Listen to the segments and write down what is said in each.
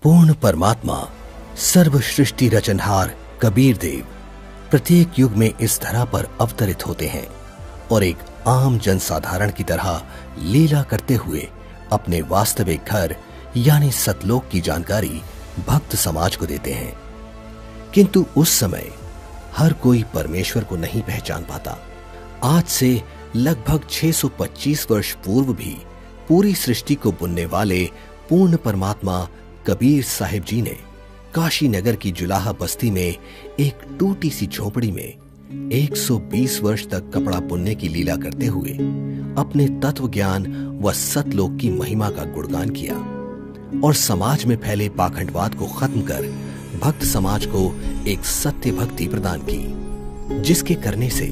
पूर्ण परमात्मा सर्व सृष्टि रचनहार कबीर देव प्रत्येक युग में इस धरा पर अवतरित होते हैं और एक आम जनसाधारण की तरह लीला करते हुए अपने वास्तविक घर यानी सतलोक की जानकारी भक्त समाज को देते हैं। किंतु उस समय हर कोई परमेश्वर को नहीं पहचान पाता। आज से लगभग 625 वर्ष पूर्व भी पूरी सृष्टि को बुनने वाले पूर्ण परमात्मा कबीर साहिब जी ने काशी नगर की जुलाहा बस्ती में एक टूटी सी झोपड़ी में 120 वर्ष तक कपड़ा बुनने की लीला करते हुए अपने तत्व ज्ञान व सतलोक की महिमा का गुणगान किया और समाज में फैले पाखंडवाद को खत्म कर भक्त समाज को एक सत्य भक्ति प्रदान की, जिसके करने से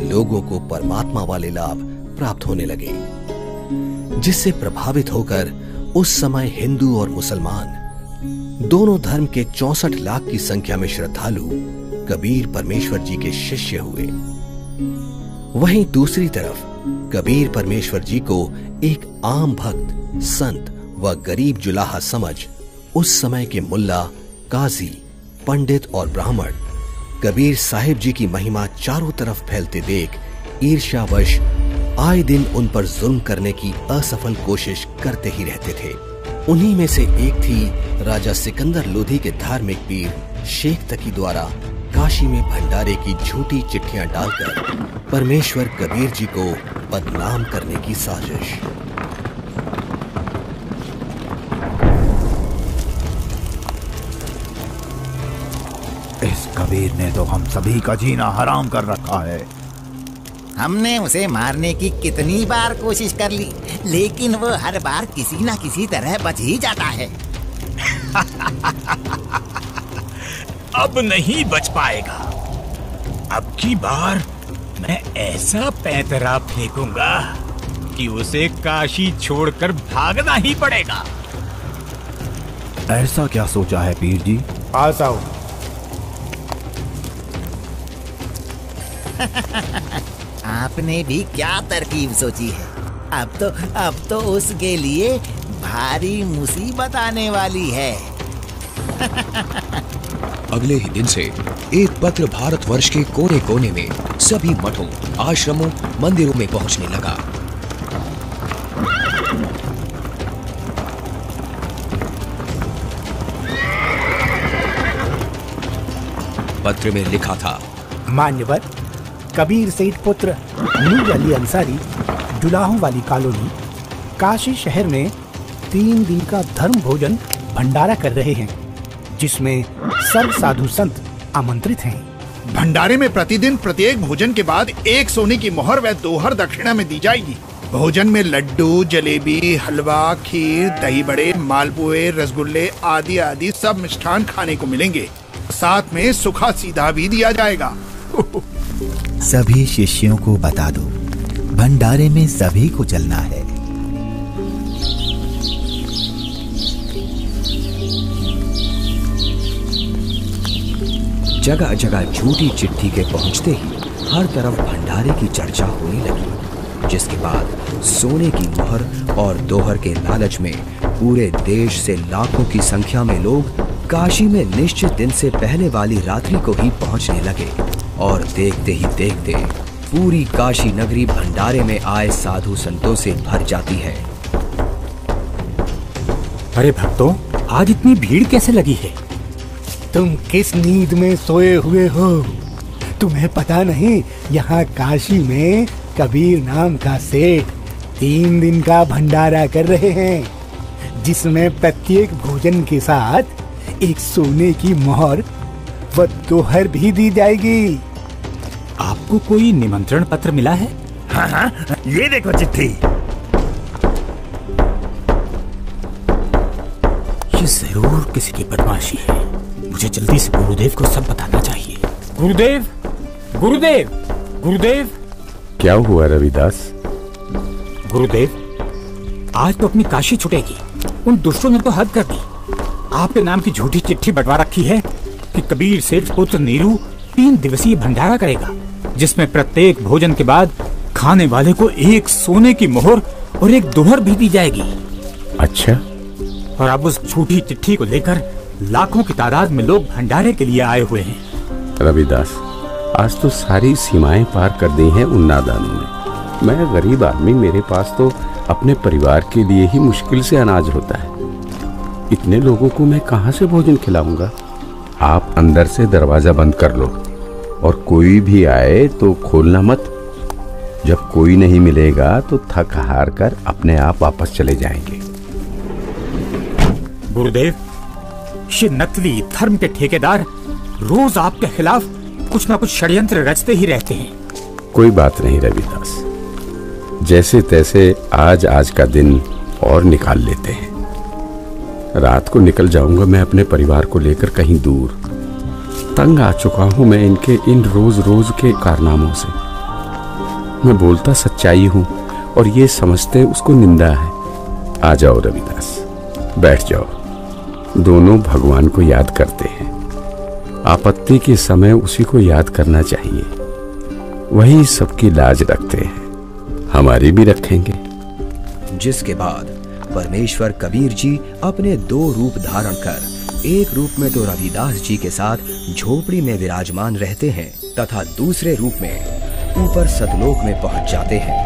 लोगों को परमात्मा वाले लाभ प्राप्त होने लगे, जिससे प्रभावित होकर उस समय हिंदू और मुसलमान दोनों धर्म के 64 लाख की संख्या में श्रद्धालु कबीर परमेश्वर जी के शिष्य हुए। वहीं दूसरी तरफ कबीर परमेश्वर जी को एक आम भक्त, संत व गरीब जुलाहा समझ उस समय के मुल्ला, काजी, पंडित और ब्राह्मण कबीर साहिब जी की महिमा चारों तरफ फैलते देख ईर्ष्यावश आए दिन उन पर जुल्म करने की असफल कोशिश करते ही रहते थे। उन्हीं में से एक थी राजा सिकंदर लोधी के धार्मिक पीर शेख तकी द्वारा काशी में भंडारे की झूठी चिट्ठियां डालकर परमेश्वर कबीर जी को बदनाम करने की साजिश। इस कबीर ने तो हम सभी का जीना हराम कर रखा है। हमने उसे मारने की कितनी बार कोशिश कर ली, लेकिन वो हर बार किसी न किसी तरह बच ही जाता है। अब नहीं बच पाएगा। अब की बार मैं ऐसा पैंतरा फेंकूंगा कि उसे काशी छोड़कर भागना ही पड़ेगा। ऐसा क्या सोचा है पीर जी? पास आओ। आपने भी क्या तरकीब सोची है? अब तो उसके लिए भारी मुसीबत आने वाली है। अगले ही दिन से एक पत्र भारतवर्ष के कोने कोने में सभी मठों, आश्रमों, मंदिरों में पहुंचने लगा। पत्र में लिखा था, मान्यवर कबीर सेठ पुत्र नूर अली अंसारी जुलाहों वाली कॉलोनी काशी शहर में 3 दिन का धर्म भोजन भंडारा कर रहे हैं, जिसमें सर्व साधु संत आमंत्रित हैं। भंडारे में प्रतिदिन प्रत्येक भोजन के बाद 1 सोने की मोहर व दोहर दक्षिणा में दी जाएगी। भोजन में लड्डू, जलेबी, हलवा, खीर, दही बड़े, मालपुए, रसगुल्ले आदि आदि सब मिष्ठान खाने को मिलेंगे। साथ में सूखा सीधा भी दिया जाएगा। सभी शिष्यों को बता दो, भंडारे में सभी को चलना है। जगह जगह झूठी चिट्ठी के पहुंचते ही हर तरफ भंडारे की चर्चा होने लगी, जिसके बाद सोने की मोहर और दोहर के लालच में पूरे देश से लाखों की संख्या में लोग काशी में निश्चित दिन से पहले वाली रात्रि को ही पहुंचने लगे और देखते ही देखते पूरी काशी नगरी भंडारे में आए साधु संतों से भर जाती है। अरे भक्तों, आज इतनी भीड़ कैसे लगी है? तुम किस नींद में सोए हुए हो? तुम्हें पता नहीं यहाँ काशी में कबीर नाम का सेठ 3 दिन का भंडारा कर रहे हैं, जिसमें प्रत्येक भोजन के साथ 1 सोने की मोहर व दोहर भी दी जाएगी। आपको कोई निमंत्रण पत्र मिला है? हाँ, ये देखो चिट्ठी। ये जरूर किसी की बदमाशी है। मुझे जल्दी से गुरुदेव को सब बताना चाहिए। गुरुदेव, गुरुदेव, गुरुदेव। क्या हुआ रविदास? गुरुदेव, आज तो अपनी काशी छुटेगी। उन दुष्टों ने तो हद कर दी। आपके नाम की झूठी चिट्ठी बंटवा रखी है कि कबीर सेठ पुत्र नीरू 3 दिवसीय भंडारा करेगा, जिसमें प्रत्येक भोजन के बाद खाने वाले को 1 सोने की मोहर और 1 दोहर भी दी जाएगी। अच्छा, और अब उस झूठी चिट्ठी को लेकर लाखों की तादाद में लोग भंडारे के लिए आए हुए हैं। रविदास, आज तो सारी सीमाएं पार कर दी हैं उन नादानों ने। मैं गरीब आदमी, मेरे पास तो अपने परिवार के लिए ही मुश्किल से अनाज होता है। इतने लोगों को मैं कहाँ से भोजन खिलाऊंगा? आप अंदर से दरवाजा बंद कर लो और कोई भी आए तो खोलना मत। जब कोई नहीं मिलेगा तो थक हार कर अपने आप वापस चले जाएंगे। गुरुदेव, ये नकली धर्म के ठेकेदार रोज आपके खिलाफ कुछ ना कुछ षड्यंत्र रचते ही रहते हैं। कोई बात नहीं रविदास, जैसे तैसे आज का दिन और निकाल लेते हैं। रात को निकल जाऊंगा मैं अपने परिवार को लेकर कहीं दूर। तंग आ चुका हूं मैं इनके इन रोज रोज के कारनामों से। मैं बोलता सच्चाई हूं और ये समझते उसको निंदा है। आ जाओ रविदास, बैठ जाओ। दोनों भगवान को याद करते हैं। आपत्ति के समय उसी को याद करना चाहिए। वही सबकी लाज रखते हैं, हमारी भी रखेंगे। जिसके बाद परमेश्वर कबीर जी अपने 2 रूप धारण कर, एक रूप में तो रविदास जी के साथ झोपड़ी में विराजमान रहते हैं तथा दूसरे रूप में ऊपर सतलोक में पहुंच जाते हैं।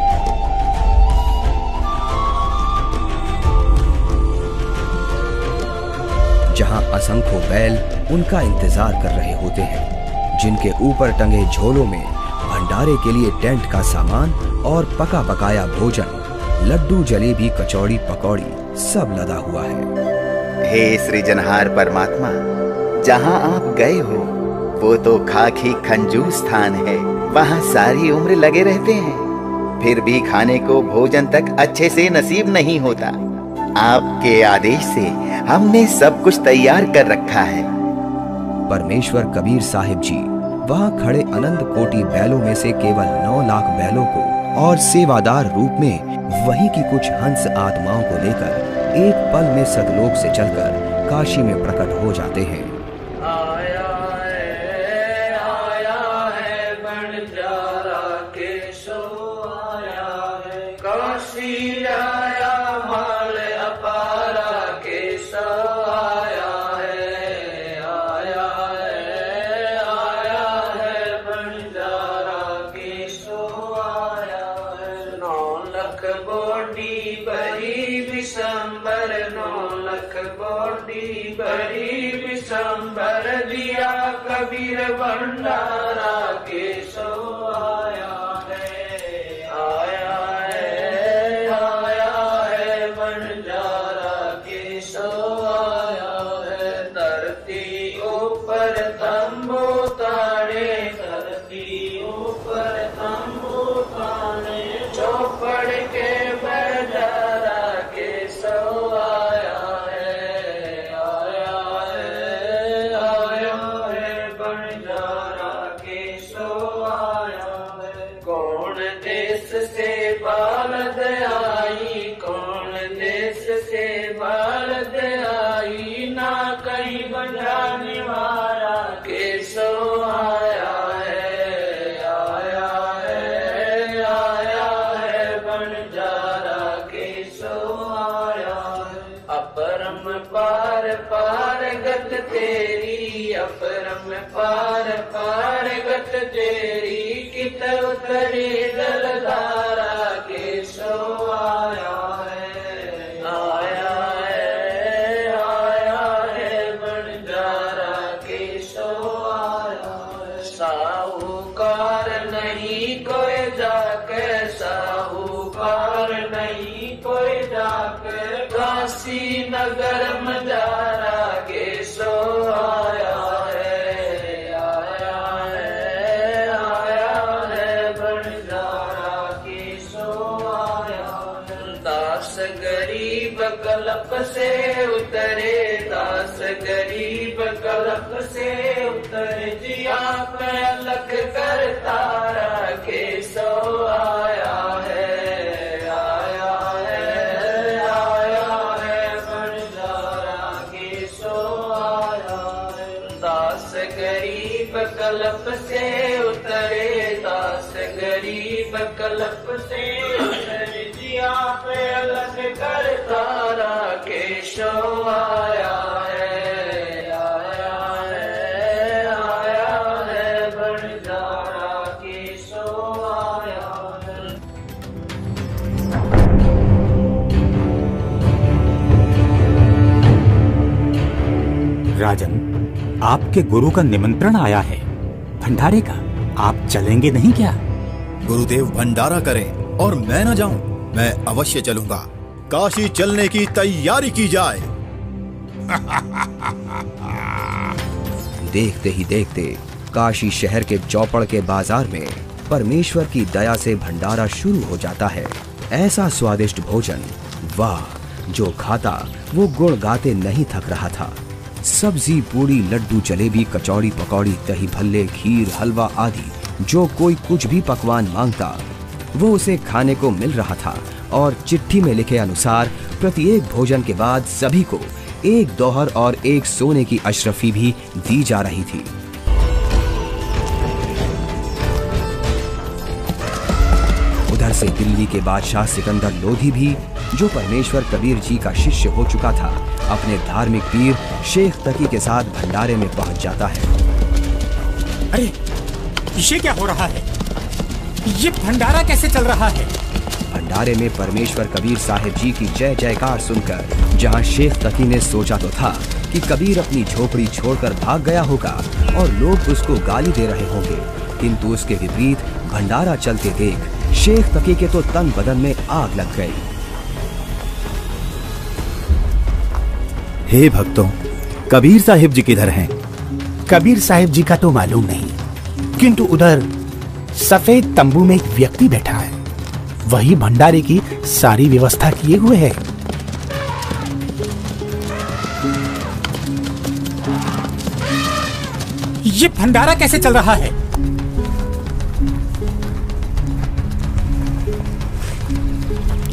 जहां असंख्यों बैल उनका इंतजार कर रहे होते हैं, जिनके ऊपर टंगे झोलों में भंडारे के लिए टेंट का सामान और पका पकाया भोजन, लड्डू, जलेबी, कचौड़ी, पकौड़ी सब लदा हुआ है। हे सृजनहार परमात्मा, जहाँ आप गए हो वो तो खाकी खंजूर स्थान है। वहाँ सारी उम्र लगे रहते हैं, फिर भी खाने को भोजन तक अच्छे से नसीब नहीं होता। आपके आदेश से हमने सब कुछ तैयार कर रखा है। परमेश्वर कबीर साहिब जी वहाँ खड़े अनंत कोटि बैलों में से केवल 9 लाख बैलों को और सेवादार रूप में वहीं की कुछ हंस आत्माओं को लेकर एक पल में सतलोक से चलकर काशी में प्रकट हो जाते हैं। कबीर भंडारा के सो आया है, आया है भंडारा के सो आया है। धरती ऊपर तंबू ताने, धरती ऊपर तंबू ताने, चौपड़ के भंडारा के सो आया है, बालद आई, कौन देश से बालद आई, ना कहीं बजाने वाला के सो आया है, आया है बंजारा के सो आया है। अपरम पार पार गत तेरी, अपरम पार पार गत तेरी, कित उतरी जलधारा के सो आया है, आया है बंजारा के सो आया है। साहूकार नहीं कोई जाके, साहूकार नहीं कोई जाके, काशी नगर मजारा के सो आया है, गरीब कलप से उतरे, दास गरीब कलप से उतरे, जिया पे अलग कर तारा के सो आया है, आया है बंजारा के सो आया है। दास गरीब कलप से उतरे, दास गरीब कलप से उतरे, जिया पे अलग कर तारा के सो आया है, आया है भंडारा के सो आया है। राजन, आपके गुरु का निमंत्रण आया है भंडारे का, आप चलेंगे नहीं क्या? गुरुदेव भंडारा करें और मैं न जाऊं, मैं अवश्य चलूंगा। काशी चलने की तैयारी की जाए। देखते ही देखते काशी शहर के चौपड़ के बाजार में परमेश्वर की दया से भंडारा शुरू हो जाता है। ऐसा स्वादिष्ट भोजन, वाह! जो खाता वो गुण गाते नहीं थक रहा था। सब्जी, पूरी, लड्डू, जलेबी, कचौड़ी, पकौड़ी, दही भल्ले, खीर, हलवा आदि जो कोई कुछ भी पकवान मांगता वो उसे खाने को मिल रहा था। और चिट्ठी में लिखे अनुसार प्रत्येक भोजन के बाद सभी को एक दोहर और एक सोने की अशरफी भी दी जा रही थी। उधर से दिल्ली के बादशाह सिकंदर लोधी भी, जो परमेश्वर कबीर जी का शिष्य हो चुका था, अपने धार्मिक पीर शेख तकी के साथ भंडारे में पहुंच जाता है। अरे, ये क्या हो रहा है? ये भंडारा कैसे चल रहा है? भंडारे में परमेश्वर कबीर साहिब जी की जय जयकार सुनकर जहां शेख तकी ने सोचा तो था कि कबीर अपनी झोपड़ी छोड़कर भाग गया होगा और लोग उसको गाली दे रहे होंगे, किंतु उसके विपरीत भंडारा चलते देख शेख तकी के तो तन बदन में आग लग गई। हे भक्तों, कबीर साहिब जी किधर हैं? कबीर साहिब जी का तो मालूम नहीं, किंतु उधर सफेद तंबू में एक व्यक्ति बैठा है, वही भंडारे की सारी व्यवस्था किए हुए है। ये भंडारा कैसे चल रहा है?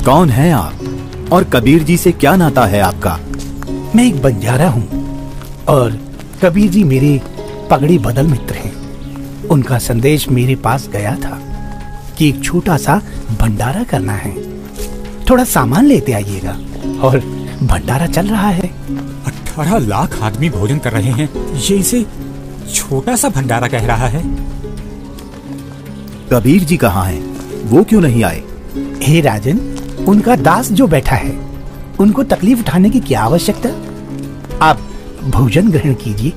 कौन हैं आप और कबीर जी से क्या नाता है आपका? मैं एक बंजारा हूँ और कबीर जी मेरे पगड़ी बदल मित्र हैं। उनका संदेश मेरे पास गया था कि एक छोटा सा भंडारा करना है, थोड़ा सामान लेते आइएगा। और भंडारा चल रहा है। 18 लाख आदमी भोजन कर रहे हैं, ये इसे छोटा सा भंडारा कह रहा है। कबीर जी कहाँ हैं? वो क्यों नहीं आए? हे राजन, उनका दास जो बैठा है, उनको तकलीफ उठाने की क्या आवश्यकता? आप भोजन ग्रहण कीजिए।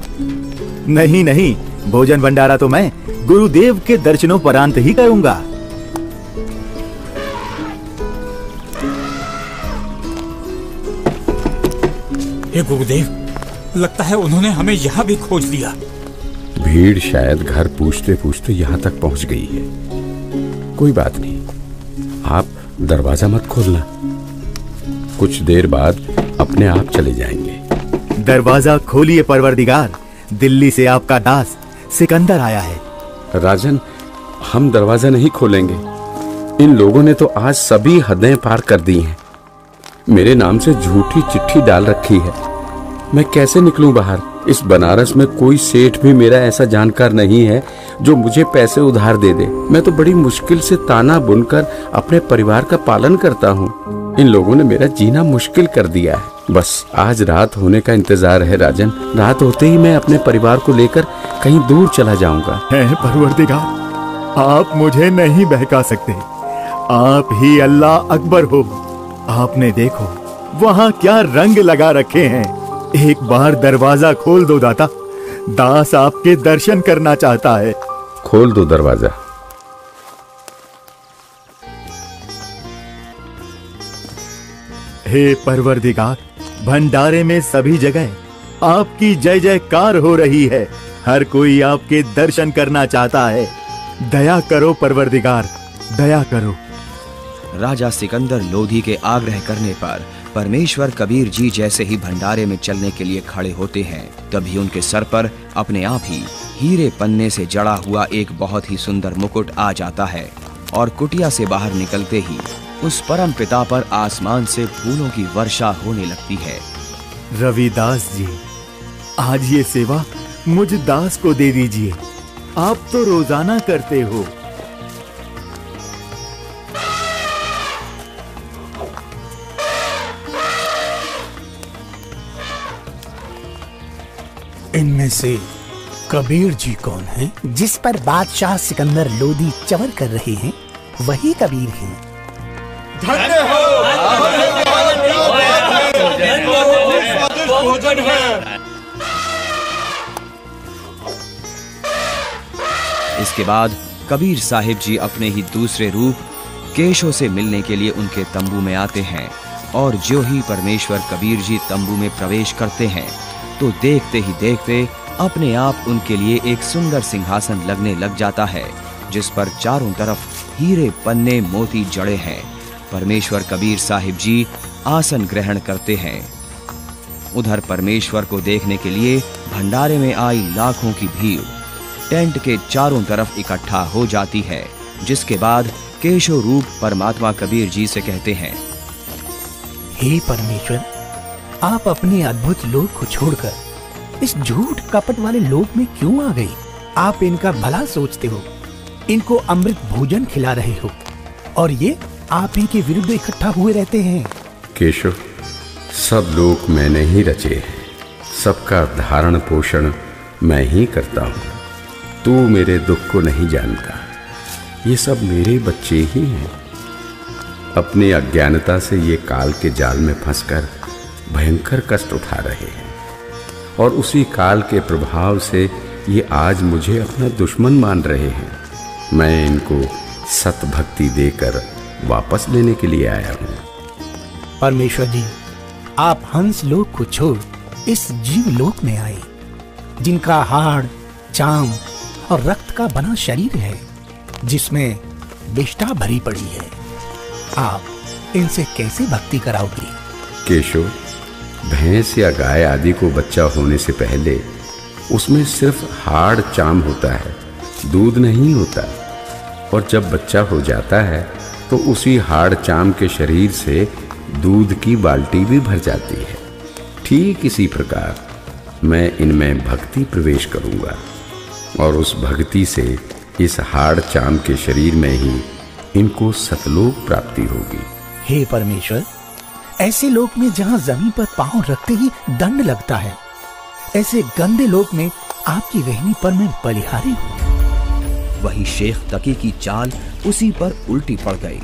नहीं नहीं, भोजन भंडारा तो मैं गुरुदेव के दर्शनों परांत ही करूंगा। हे गुरुदेव, लगता है उन्होंने हमें यहाँ भी खोज लिया। भीड़ शायद घर पूछते पूछते यहाँ तक पहुँच गई है। कोई बात नहीं, आप दरवाजा मत खोलना, कुछ देर बाद अपने आप चले जाएंगे। दरवाजा खोलिए परवरदिगार, दिल्ली से आपका दास सिकंदर आया है। राजन, हम दरवाजा नहीं खोलेंगे। इन लोगों ने तो आज सभी हदें पार कर दी हैं। मेरे नाम से झूठी चिट्ठी डाल रखी है। मैं कैसे निकलूं बाहर? इस बनारस में कोई सेठ भी मेरा ऐसा जानकार नहीं है जो मुझे पैसे उधार दे दे। मैं तो बड़ी मुश्किल से ताना बुनकर अपने परिवार का पालन करता हूँ। इन लोगों ने मेरा जीना मुश्किल कर दिया है। बस आज रात होने का इंतजार है राजन। रात होते ही मैं अपने परिवार को लेकर कहीं दूर चला जाऊंगा। है परवरदिगार, आप मुझे नहीं बहका सकते। आप ही अल्लाह अकबर हो। आपने देखो वहाँ क्या रंग लगा रखे हैं। एक बार दरवाजा खोल दो दाता, दास आपके दर्शन करना चाहता है। खोल दो दरवाजा। हे परवरदिगार, भंडारे में सभी जगह आपकी जय जयकार हो रही है। हर कोई आपके दर्शन करना चाहता है। दया करो परवरदिगार, दया करो। राजा सिकंदर लोधी के आग्रह करने पर परमेश्वर कबीर जी जैसे ही भंडारे में चलने के लिए खड़े होते हैं, तभी उनके सर पर अपने आप ही हीरे पन्ने से जड़ा हुआ एक बहुत ही सुंदर मुकुट आ जाता है और कुटिया से बाहर निकलते ही उस परम पिता पर आसमान से फूलों की वर्षा होने लगती है। रविदास जी, आज ये सेवा मुझ दास को दे दीजिए। आप तो रोजाना करते हो। इनमें से कबीर जी कौन है? जिस पर बादशाह सिकंदर लोधी चवर कर रहे हैं वही कबीर हैं। इसके बाद कबीर साहिब जी अपने ही दूसरे रूप केशव से मिलने के लिए उनके तंबू में आते हैं और जो ही परमेश्वर कबीर जी तंबू में प्रवेश करते हैं तो देखते ही देखते अपने आप उनके लिए एक सुंदर सिंहासन लगने लग जाता है जिस पर चारों तरफ हीरे पन्ने मोती जड़े हैं। परमेश्वर कबीर साहिब जी आसन ग्रहण करते हैं। उधर परमेश्वर को देखने के लिए भंडारे में आई लाखों की भीड़ टेंट के चारों तरफ इकट्ठा हो जाती है, जिसके बाद केशव रूप परमात्मा कबीर जी से कहते हैं, हे परमेश्वर, आप अपने अद्भुत लोक को छोड़कर इस झूठ कपट वाले लोक में क्यों आ गए? आप इनका भला सोचते हो, इनको अमृत भोजन खिला रहे हो और ये आप ही के विरुद्ध इकट्ठा हुए रहते हैं। केशव, सब लोग मैंने ही रचे हैं, सबका धारण पोषण मैं ही करता हूँ। तू मेरे दुख को नहीं जानता, ये सब मेरे बच्चे ही हैं। अपनी अज्ञानता से ये काल के जाल में फंसकर भयंकर कष्ट उठा रहे हैं और उसी काल के प्रभाव से ये आज मुझे अपना दुश्मन मान रहे हैं। मैं इनको सत भक्ति देकर वापस लेने के लिए आया हूँ। परमेश्वर जी, आप हंस लोक को छोड़ इस जीव लोक में आए, जिनका हाड़, चाम और रक्त का बना शरीर है, जिसमें विष्ठा भरी पड़ी है। आप इनसे कैसे भक्ति कराओगे? केशव, भैंस या गाय आदि को बच्चा होने से पहले उसमें सिर्फ हाड़ चाम होता है, दूध नहीं होता। और जब बच्चा हो जाता है तो उसी हाड़ चाम के शरीर से दूध की बाल्टी भी भर जाती है। ठीक इसी प्रकार मैं इनमें भक्ति प्रवेश करूंगा और उस भक्ति से इस हाड़ चाम के शरीर में ही इनको सतलोक प्राप्ति होगी। हे परमेश्वर, ऐसे लोक में जहाँ जमीन पर पांव रखते ही दंड लगता है, ऐसे गंदे लोक में आपकी रहनी पर मैं बलिहारी हूँ। वहीं शेख तकी की चाल उसी पर उल्टी पड़ गई।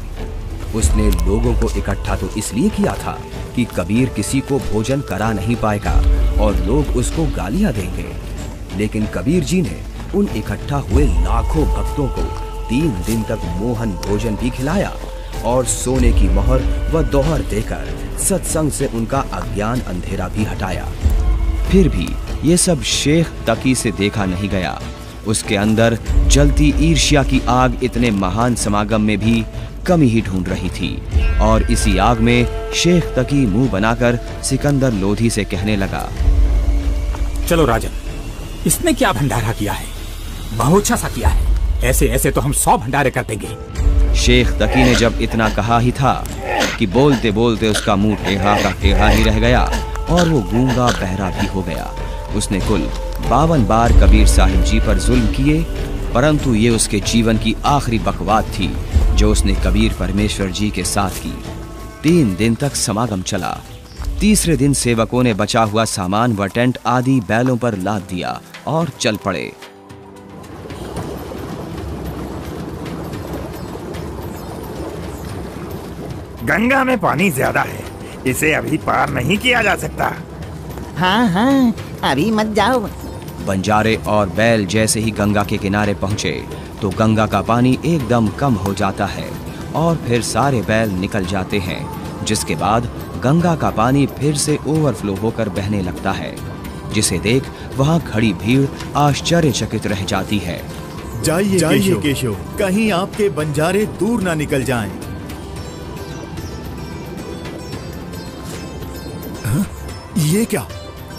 उसने लोगों को इकट्ठा तो इसलिए किया था कि कबीर किसी को भोजन करा नहीं पाएगा और लोग उसको गालियां देंगे, लेकिन कबीर जी ने उन इकट्ठा हुए लाखों भक्तों को 3 दिन तक मोहन भोजन भी खिलाया और सोने की मोहर व दोहर देकर सत्संग से उनका अज्ञान अंधेरा भी हटाया। फिर भी ये सब शेख तकी से देखा नहीं गया। उसके अंदर जलती ईर्ष्या की आग इतने महान समागम में भी कमी ही ढूंढ रही थी और इसी आग में शेख तकी मुंह बनाकर सिकंदर लोधी से कहने लगा, चलो राजन, इसने क्या भंडारा किया है? बहुत अच्छा सा किया है। ऐसे ऐसे तो हम 100 भंडारे कर देंगे। शेख तकी ने जब इतना कहा ही था कि बोलते बोलते उसका मुंह टेढ़ा का टेढ़ा ही रह गया और वो गूंगा बहरा भी हो गया। उसने कुल 52 बार कबीर साहिब जी पर जुल्म किए, परंतु ये उसके जीवन की आखिरी बकवाद थी जो उसने कबीर परमेश्वर जी के साथ की। 3 दिन तक समागम चला। तीसरे दिन सेवकों ने बचा हुआ सामान व टेंट आदि बैलों पर लाद दिया और चल पड़े। गंगा में पानी ज्यादा है, इसे अभी पार नहीं किया जा सकता। हाँ हाँ, अभी मत जाओ। बंजारे और बैल जैसे ही गंगा के किनारे पहुंचे तो गंगा का पानी एकदम कम हो जाता है और फिर सारे बैल निकल जाते हैं, जिसके बाद गंगा का पानी फिर से ओवरफ्लो होकर बहने लगता है, जिसे देख वहां खड़ी भीड़ आश्चर्यचकित रह जाती है। जाइए केशव, कहीं आपके बंजारे दूर ना निकल जाएं। ये क्या?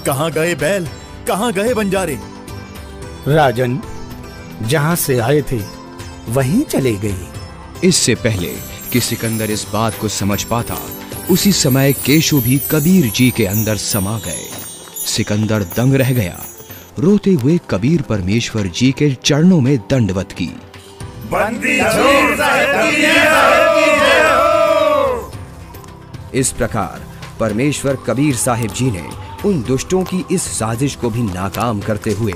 कहाँ गए बैल, कहाँ गए बंजारे? राजन, जहाँ से आए थे वहीं चले गए। इससे पहले कि सिकंदर इस बात को समझ पाता, उसी समय केशव भी कबीर जी के अंदर समा गए। सिकंदर दंग रह गया, रोते हुए कबीर परमेश्वर जी के चरणों में दंडवत की। बंदी छोड़ साहिब की जय हो। इस प्रकार परमेश्वर कबीर साहिब जी ने उन दुष्टों की इस साजिश को भी नाकाम करते हुए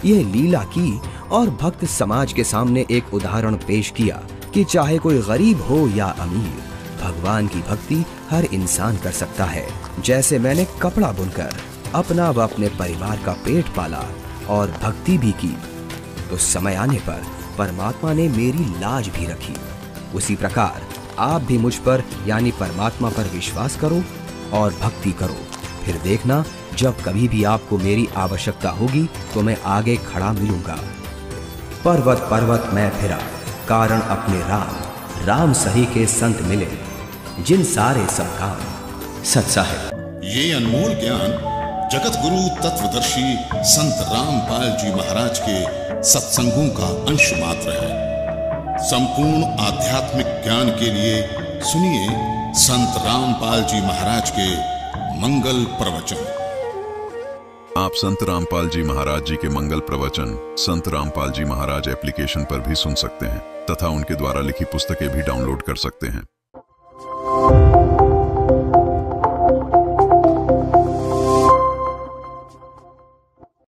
यह लीला की और भक्त समाज के सामने एक उदाहरण पेश किया कि चाहे कोई गरीब हो या अमीर, भगवान की भक्ति हर इंसान कर सकता है। जैसे मैंने कपड़ा बुनकर अपना व अपने परिवार का पेट पाला और भक्ति भी की, तो समय आने पर परमात्मा ने मेरी लाज भी रखी। उसी प्रकार आप भी मुझ पर यानी परमात्मा पर विश्वास करो और भक्ति करो। फिर देखना, जब कभी भी आपको मेरी आवश्यकता होगी तो मैं आगे खड़ा मिलूंगा। पर्वत पर्वत मैं फिरा, कारण अपने राम, राम सही के संत मिले, जिन सारे सब काम सत साहिब। ये अनमोल ज्ञान जगत गुरु तत्वदर्शी संत रामपाल जी महाराज के सत्संगों का अंश मात्र है। संपूर्ण आध्यात्मिक ज्ञान के लिए सुनिए संत रामपाल जी महाराज के मंगल प्रवचन। आप संत रामपाल जी महाराज जी के मंगल प्रवचन संत रामपाल जी महाराज एप्लीकेशन पर भी सुन सकते हैं तथा उनके द्वारा लिखी पुस्तकें भी डाउनलोड कर सकते हैं।